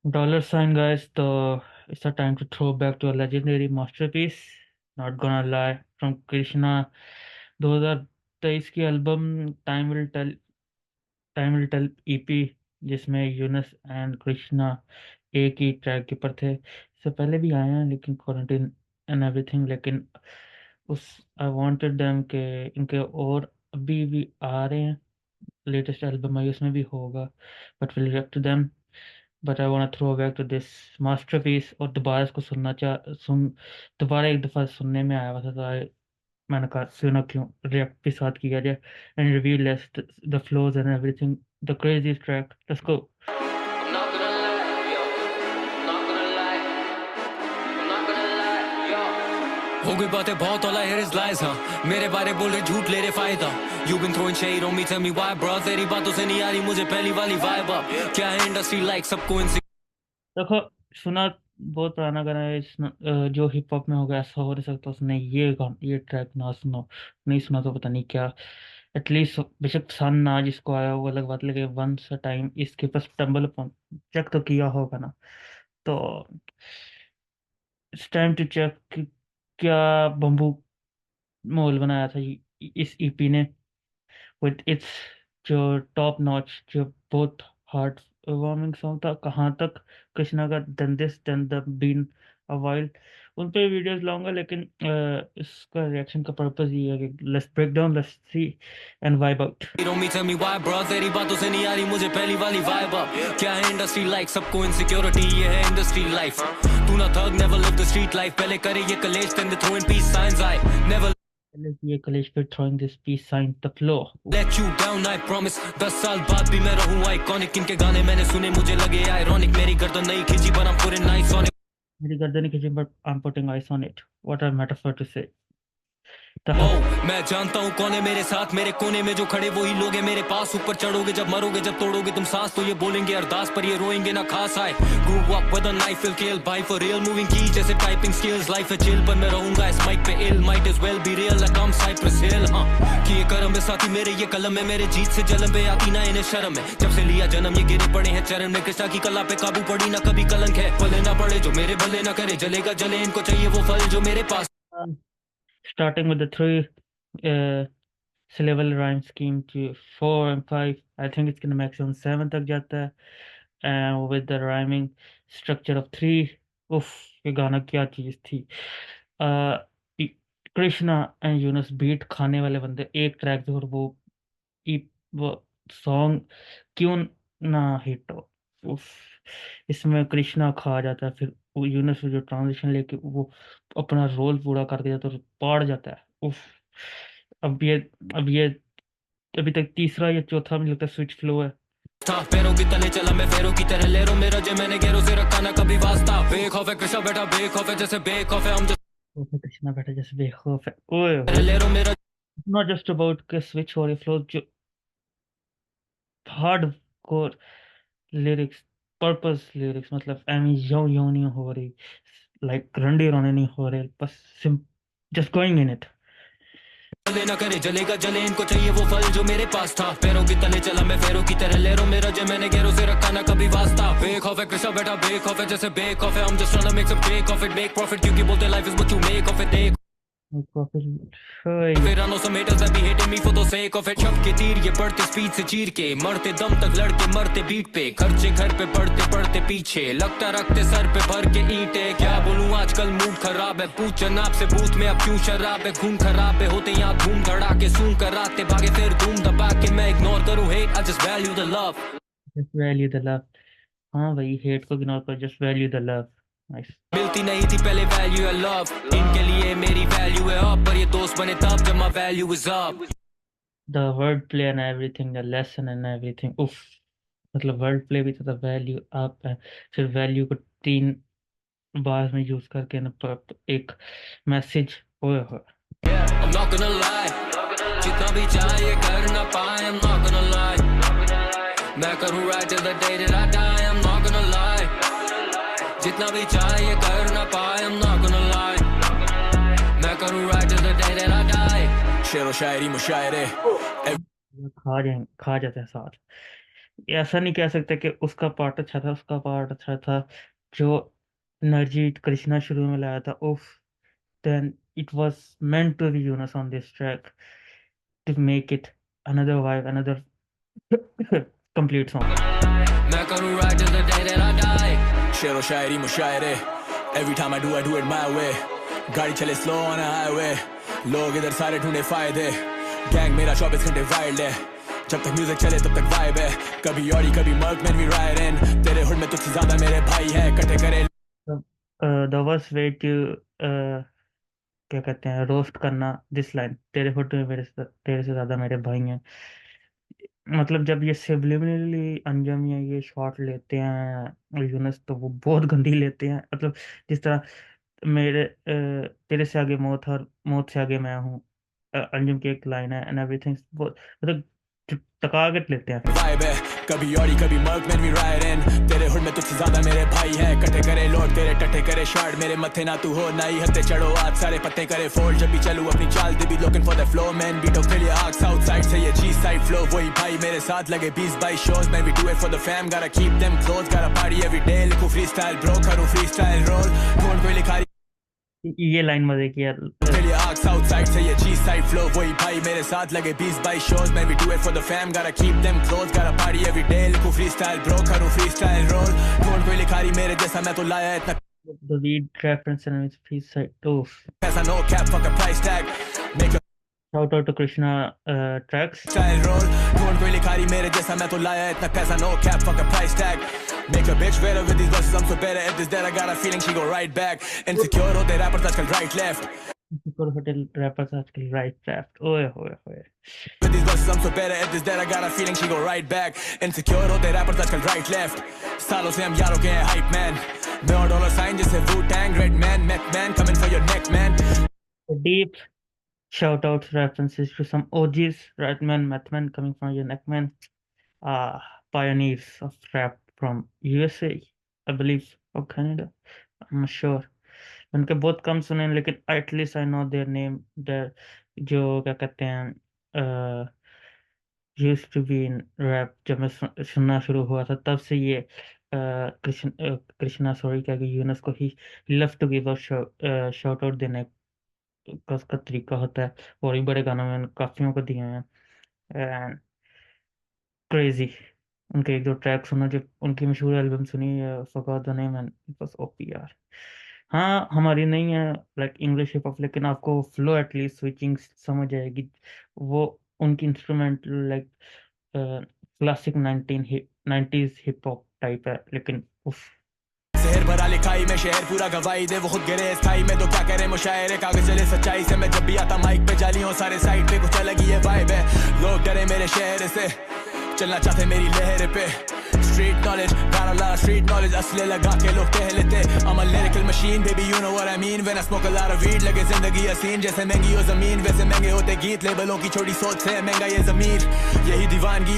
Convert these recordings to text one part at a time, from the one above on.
$sign, guys. It's a time to throw back to a legendary masterpiece. Not gonna lie, from Krishna 2023 की album time will tell EP, जिसमें Yunus and Krishna एक ही track के ऊपर थे। इससे पहले भी आए हैं लेकिन क्वारंटीन एंड एवरीथिंग, लेकिन उस आई वांटेड देम के इनके और अभी भी आ रहे हैं। लेटेस्ट एल्बम आई उसमें भी होगा, but will react to them. But I want throw back to this masterpiece, और दोबारा इसको दोबारा एक दफ़ा सुनने में आया हुआ था, तो मैंने कहा सुनो क्यों, रिएक्ट भी साथ किया जाए and review less the flows and everything, the crazy track, let's go. I'm not gonna lie, yo. I'm not gonna lie. I'm not gonna lie, yo. हो गई बातें बहुत all I hear is lies, हाँ मेरे बारे बोल रहे झूठ ले रहे फायदा। You been throwing shade on me, tell me why, bro। तेरी बातों से नहीं आ रही मुझे पहली वाली vibe up। क्या है इंडस्ट्री लाइक सबको देखो, सुना बहुत पुराना गाना है जो हिप हॉप में होगा, ऐसा हो नहीं सकता उसने ये ट्रैक ना सुनो। नहीं सुना तो पता नहीं क्या। एटलीस्ट बेशक सन ना जिसको आया वो अलग बात, लेकिन वंस अ टाइम इसके पास स्टम्बल अपॉन चेक तो किया होगा ना। तो इट्स टाइम टू चेक कि क्या बम्बू मोल बनाया था इस ईपी ने, विद इट्स जो टॉप नॉच, जो बहुत हार्ट वार्मिंग सॉन्ग था। कहाँ तक कृष्णा का then this then the been a wild, उन पे वीडियोस लाऊंगा, लेकिन इसका रिएक्शन का पर्पस ये है कि let's break down, let's see and vibe out. tell me why, bro। तेरी बातों से नहीं आ रही मुझे पहली वाली vibe up। क्या है इंडस्ट्री लाइक सबको इनसिक्योरिटी, ये है इंडस्ट्री लाइफ। तू ना thug never live the street life, पहले करे ये कलेश then they throwing peace signs। I never ये कलेश पे throwing this piece sign the flow, let you down, I promise। 10 साल बाद भी मैं रहूं आइकॉनिक। इनके गाने मैंने सुने मुझे लगे आयरॉनिक। मेरी गर्दन नहीं खींची पर I'm putting nice on it। मेरी गर्दन खींची but I am putting ice on it, what are metaphor to say. मैं जानता हूँ कौन है मेरे साथ, मेरे कोने में जो खड़े वही लोग हैं मेरे पास। ऊपर चढ़ोगे जब मरोगे, जब तोड़ोगे तुम सांस तो ये बोलेंगे अरदास, पर ये रोएंगे ना खास। आए grew up with a knife will kill by for real। moving की जैसे टाइपिंग स्किल्स, लाइफ है चिल पर मैं रहूंगा इस माइक पे ill। might as well be real like I'm Cypress Hill। हाँ कि ये करम है साथी मेरे, ये कलम है मेरे, जीत से जलम पे आती ना इन्हें शर्म है। जब से लिया जन्म ये गिरे पड़े हैं चरण में, कृष्णा की कला पे काबू पड़ी ना कभी कलंक है। भले ना पड़े जो मेरे भले ना करे, जलेगा जले इनको चाहिए वो फल जो मेरे पास। Starting with the three syllable rhyme scheme to 4 and 5, I think it's gonna maximum 7 तक जाता है, and with the rhyming structure of 3, उफ, ये गाना क्या चीज़ थी। uh, Krishna and Yunus beat खाने वाले बंदे, एक ट्रैक पे, और वो सॉन्ग क्यों ना हिट हो। उफ, इसमें कृष्णा खा जाता है, फिर वो यूनस जो ट्रांजिशन लेके वो अपना रोल पूरा करके जाता है और पाड़ जाता है। उफ, अब ये अब ये अभी तक तीसरा या चौथा मुझे लगता है स्विच फ्लो है। था पैरों की तले चला मैं फेरों की तरह ले रो मेरा जे मैंने गैरों से रखा ना कभी वास्ता। बेखौफ है कृष्णा बेटा बेखौफ है जैसे बेखौफ है हम वो फिर कृष्णा बैठा जैसे बेखौफ है, ओए जो ले रो मेरा। नॉट जस्ट अबाउट के स्विच हो रही फ्लो, जो hard core lyrics, purpose lyrics, मतलब आई मीन यो नहीं हो रही, लाइक रंडी रोने नहीं हो रहे, बस SIM just going in it. जले ना करे जलेगा जले इनको चाहिए वो फल जो मेरे पास था। पैरों की तले चला मैं फेरों की तरह ले रो मेरा जे मैंने गैरों से रखा ना कभी वास्ता। बेखौफ है कृष्णा बेटा बेखौफ है जैसे बेखौफ है हम just trying to make some take off it make profit क्योंकि बोलते life is what you make of it. देख फिर आनो some haters that be hating me for the sake of it। छप के तीर ये बढ़ते स्पीड से चीर के मरते दम तक लड़के मरते बीट पे। खर्चे घर पे पड़ते पड़ते पीछे लगता रखते सर पे भर के ईंटे। क्या बोलूं आजकल मूड खराब है, पूछ जनाब से बूथ में अब क्यों शराब है। खून खराब है होते यहाँ धूम धड़ाके सूं कराते भागे फिर धूम दबा के। मैं इग्नोर करूं hate, I just value the love। Just value the love, हाँ भाई, हेट को इग्नोर कर, just value the love. Nice. मिलती नहीं थी पहले वैल्यू है लव, इनके लिए मेरी वैल्यू है अप। पर ये दोस्त बने तब जब my value is up. The word play and everything, the lesson and everything, उफ, मतलब वर्ड प्ले भी था, द वैल्यू अप है, फिर वैल्यू को 3 बार में यूज करके ना एक मैसेज, ओए हो। I'm not gonna lie, जितना भी चाहिए कर ना पाए I'm not gonna lie। मैं करूँ right till the day that I die I'm not gonna lie। जितना भी चाहिए कर ना पाए I'm not gonna lie। मैं करूँ right till the day that I die। शेरो शायरी मुशायरे खा जाते हैं साथ। ऐसा नहीं कह सकते कि उसका पार्ट अच्छा था, उसका पार्ट अच्छा था। जो एनर्जी कृष्णा शुरू में लाया था, उफ, then it was meant to be Yunus on this track to make it another vibe, another complete song. मैं करूँ right till the day that I die. शेरो शायरी मुशायरे, every time I do it my way. गाड़ी चले slow on a highway, लोग इधर सारे ढूंढे फायदे. गैंग मेरा 24 घंटे वाइल्ड है, जब तक म्यूजिक चले तब तक वाइब है. कभी ऑडी कभी Merc man we ride in. तेरे हुड में तुझसे ज्यादा मेरे भाई है, कटे करे. The worst way to क्या कहते हैं, रोस्ट करना दिस लाइन, तेरे फोटो में तेरे से ज्यादा मेरे भाई हैं। मतलब जब ये सिबलिमिनली अंजम या ये शॉट लेते हैं यूनस, तो वो बहुत गंदी लेते हैं। मतलब जिस तरह तेरे से आगे मौत है और मौत से आगे मैं हूँ, अंजुम की एक लाइन है, एंड एवरीथिंग बहुत मतलब टकागट लेते हैं फिर। वाइब है, कभी ऑडी कभी Merc man we ride in. तेरे हुड में तुझसे ज्यादा मेरे भाई है, कटे करे लोड तेरे टट्टे करे शार्ड. मेरे मत्थे ना तू हो ना ही हत्ते चढ़ो, आज सारे पत्ते करे फोल्ड. जब भी चलूं अपनी चाल they be looking for the flow man. Beat of लिए आग साउथ साइड से ये चीज साइड फ्लो. वही भाई मेरे साथ लगे 20-22 shows man. We do it for the fam, gotta keep them close, gotta party every day. लिखूं फ्री स्टाइल ब्रो, करूं फ्री स्टाइल रोल. ढूंढ कोई लिखा ये लाइन मजे की यार। लिए आग साउथ साइड से ये चीज साइड फ्लो. वही भाई मेरे साथ लगे 20-22 shows man. We do it for the fam, gotta keep them close, gotta party every day. लिखूं फ्री स्टाइल ब्रो, करूं फ्री स्टाइल रोल. ढूंढ कोई लिखारी मेरे जैसा, मैं तो लाया इतना The lead reference and its piece side. Oof. पैसा. No cap, fuck a price tag. Make a Shout out to Krishna tracks. style roll. ढूंढ कोई लिखारी मेरे जैसा, मैं तो लाया इतना पैसा. No cap, fuck a price tag. Make a bitch better with these verses, I'm so better at this that I got a feeling she go right back. Insecure होते rappers आजकल right left. Super hotel rappers आजकल right left. ओए होए होए. With these verses I'm so better at this that I got a feeling she go right back. Insecure होते rappers आजकल right left. सालों से हम यारों के हैं hype man. मैं और dollar sign जैसे Wu-Tang, red man, meth man, coming for your neck man. Deep shout outs references to some OGs, Ratman, Mathman coming from your neckman. Pioneers of rap from USA, I believe, or Canada. I'm not sure. उनके बहुत कम सुने हैं, लेकिन at least I know their name, their जो क्या कहते हैं used to be in rap. जब मैं सुनना शुरू हुआ था, तब से ये कृष्णा सॉरी क्या कि यूनस को ही love to give a shout out देने का उसका तरीका होता है। और भी बड़े गानों में काफियों को दिए हैं, एंड क्रेजी। उनके एक दो ट्रैक सुनो, जो उनकी मशहूर एल्बम सुनी, forgot the name, and it was OP यार। हाँ, हमारी नहीं है लाइक इंग्लिश हिप हॉप, लेकिन आपको फ्लो एटलीस्ट स्विचिंग समझ आएगी। वो उनकी instrument like classic 90s hip hop type है, लेकिन उफ। शहर भरा लिखाई में शहर पूरा गवाही दे, वो खुद गिरे स्थाई में तो क्या करे मुशायरे. कागज चले सच्चाई से, मैं जब भी आता माइक पे जालियों सारे साइड पे कुछ अलग ही ये वाइब है. लोग डरे मेरे शहर से, चलना चाहते मेरी लहर पे. स्ट्रीट नॉलेज, गाना ला स्ट्रीट नॉलेज, असले लगा के लोग कह लेते I'm a lyrical machine, baby you know what I mean. When I smoke a lot of weed, लगे जिंदगी हसीन. जैसे महंगी हो जमीन, वैसे महंगे होते गीत. लेबलों की छोटी सोच से महंगा ये जमीर, यही दीवानगी.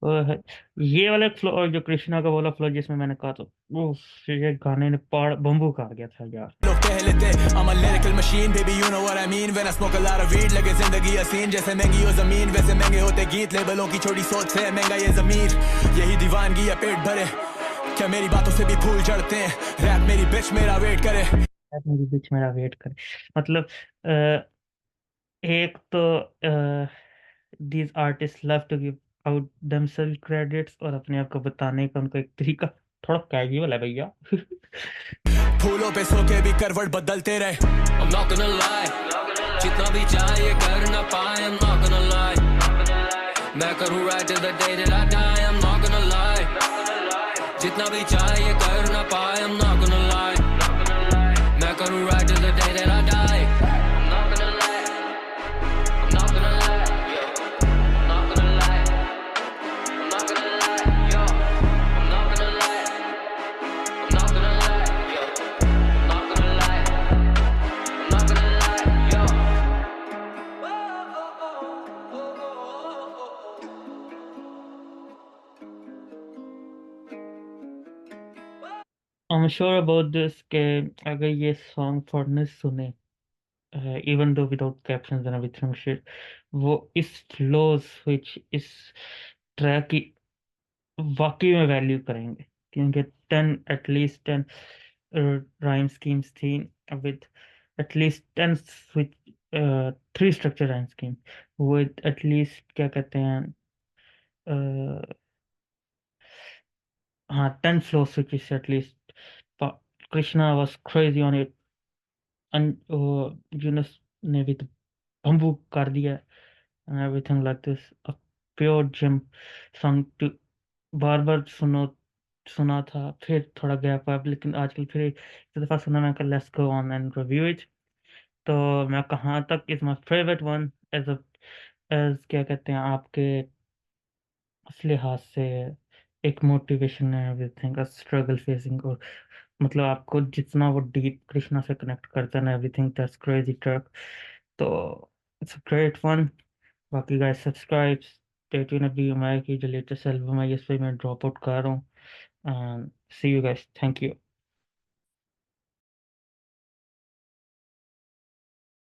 और ये वाला फ्लो, और जो कृष्णा का वाला फ्लो जिसमें मैंने कहा, तो उफ, ये गाने ने पहाड़ बम्बू खा गया था यार। लोग कह लेते I'm a lyrical machine, baby you know what I mean. When I smoke a lot of weed, लगे जिंदगी हसीन. जैसे महंगी हो जमीन, वैसे महंगे होते गीत. लेबलों की छोटी सोच से महंगा ये जमीर, यही दीवानगी है पेट भरे. क्या मेरी बातों से भी फूल झड़ते हैं. रैप मेरी बिच मेरा वेट करे. मेरी बीच मेरा वेट करे, मतलब एक तो these artist love to give out themself credits, और अपने आप को बताने का उनका एक तरीका थोड़ा कैजुअल है भैया। फूलों पे सो के भी करवट बदलते रहे. I'm not gonna lie, जितना भी चाहिए कर ना पाए. I'm not gonna lie, मैं करूँ right till the day that I die. I'm not gonna lie, जितना भी चाहिए कर ना पाए. I'm not gonna lie, मैं करूँ right till the day that I die. I'm not gonna lie, I'm not gonna lie, yo. I'm not gonna lie, I'm not gonna lie, yo. I'm not gonna lie, I'm not gonna lie, yo. I'm not gonna lie, I'm not gonna lie, yo. I'm sure about this कि अगर ये song फॉरनेस सुने, even though without captions and everything shit, वो इस flows, which इस track की वाकई में वैल्यू करेंगे, क्योंकि 10 एटलीस्ट 10 राइम स्कीम्स थी with at least 10 switch, 3 structure rhyme scheme with at least क्या कहते हैं, अ, हाँ 10 flow switches at least. Krishna was crazy on it, Yunus ने भी तो बम्बू कर दिया and everything like this, uh pure gym song टू बार बार सुना था, फिर थोड़ा गैप आया, लेकिन आजकल फिर एक दफा सुना, मैं कहा let's go on and review it. तो मैं कहाँ तक is my favourite one as a, as क्या कहते हैं आपके उस लिहाज से, एक मोटिवेशन है एवरीथिंग, स्ट्रगल फेसिंग, और मतलब आपको जितना वो डीप कृष्णा से कनेक्ट करता है ना, एवरीथिंग दैट्स क्रेजी ट्रक। तो इट्स अ ग्रेट वन। बाकी गाइस सब्सक्राइब, स्टे ट्यून, अभी हमारे की जो लेटेस्ट एल्बम है इस पे मैं ड्रॉप आउट कर रहा हूँ। सी यू गाइस, थैंक यू।